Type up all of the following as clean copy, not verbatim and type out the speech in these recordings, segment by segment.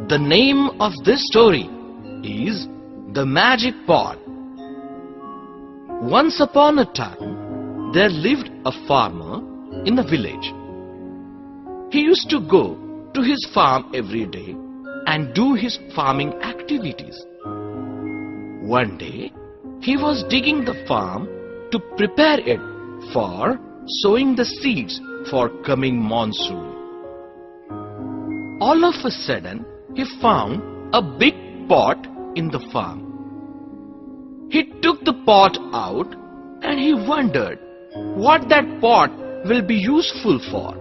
The name of this story is The Magic Pot. Once upon a time, there lived a farmer in a village. He used to go to his farm every day and do his farming activities. One day, he was digging the farm to prepare it for sowing the seeds for coming monsoon. All of a sudden, he found a big pot in the farm. He took the pot out and he wondered what that pot will be useful for.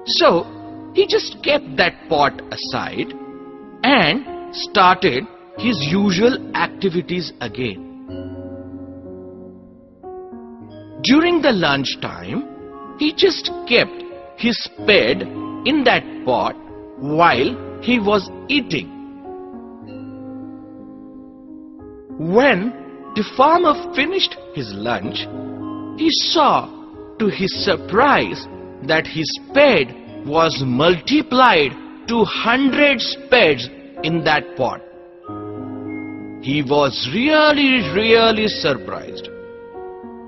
So, he just kept that pot aside and started his usual activities again. During the lunch time, he just kept his spade in that pot while he was eating. When the farmer finished his lunch, he saw to his surprise that his spade was multiplied to 100 spades in that pot. He was really surprised.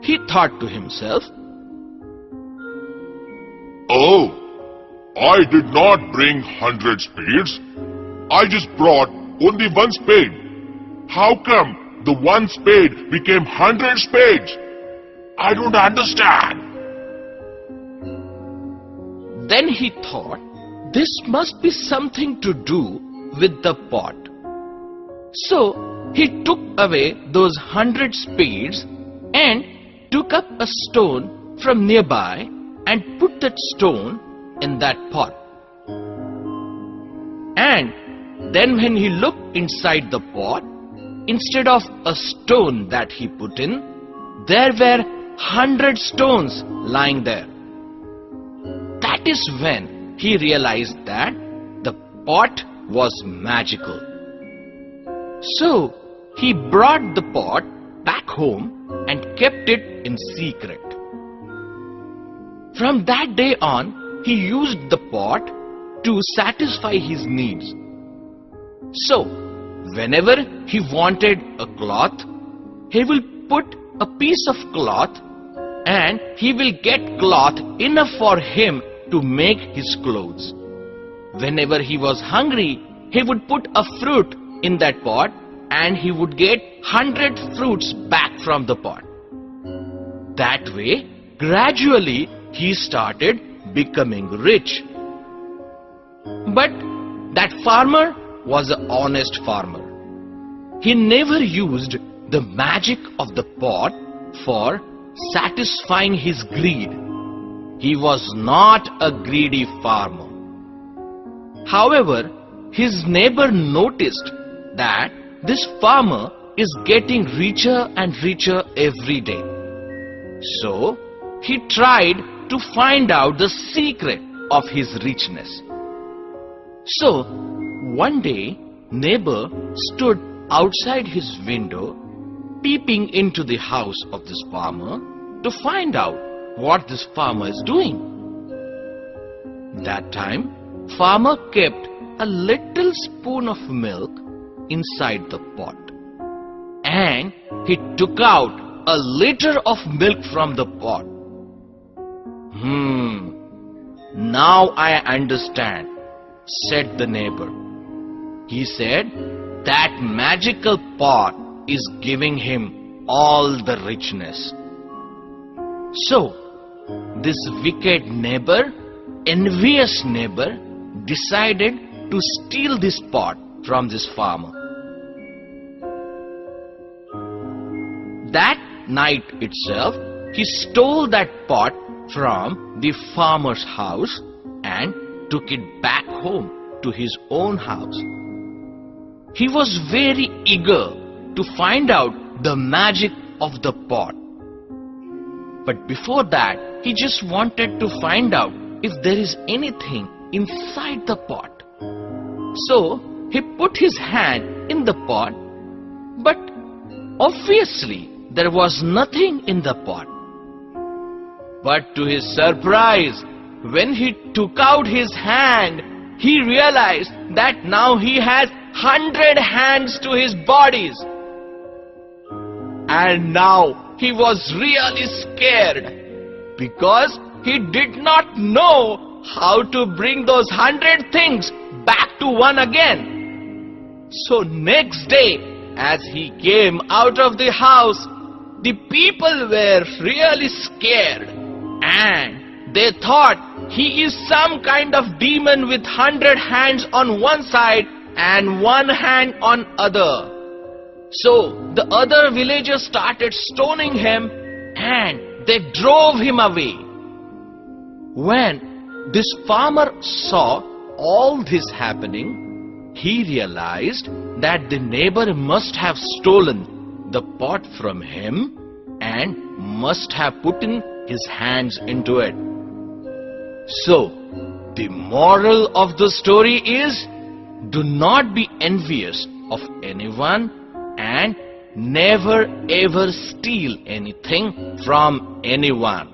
He thought to himself, "Oh, I did not bring 100 spades. I just brought only one spade. How come the one spade became 100 spades? I don't understand." Then he thought this must be something to do with the pot. So he took away those 100 spades and took up a stone from nearby and put that stone in that pot. And then when he looked inside the pot, instead of a stone that he put in, there were 100 stones lying there. That is when he realized that the pot was magical. So he brought the pot back home and kept it in secret. From that day on, he used the pot to satisfy his needs. So, whenever he wanted a cloth, he will put a piece of cloth and he will get cloth enough for him to make his clothes. Whenever he was hungry, he would put a fruit in that pot and he would get 100 fruits back from the pot. That way, gradually, he started becoming rich. But that farmer was an honest farmer. He never used the magic of the pot for satisfying his greed. He was not a greedy farmer. However, his neighbor noticed that this farmer is getting richer and richer every day. So, he tried to find out the secret of his richness. So, one day, neighbor stood outside his window, peeping into the house of this farmer to find out what this farmer is doing. That time, farmer kept a little spoon of milk inside the pot, and he took out a liter of milk from the pot. Now I understand, said the neighbor. He said that magical pot is giving him all the richness. So, this wicked neighbor, envious neighbor, decided to steal this pot from this farmer. That night itself, he stole that pot from the farmer's house and took it back home to his own house. He was very eager to find out the magic of the pot. But before that, he just wanted to find out if there is anything inside the pot. So, he put his hand in the pot, but obviously there was nothing in the pot. But to his surprise, when he took out his hand, he realized that now he has 100 hands to his bodies. And now he was really scared because he did not know how to bring those 100 things back to one again. So next day, as he came out of the house, the people were really scared and they thought he is some kind of demon with 100 hands on one side and one hand on other. So the other villagers started stoning him and they drove him away. When this farmer saw all this happening, he realized that the neighbor must have stolen the pot from him and must have put in his hands into it. So, the moral of the story is, do not be envious of anyone and never ever steal anything from anyone.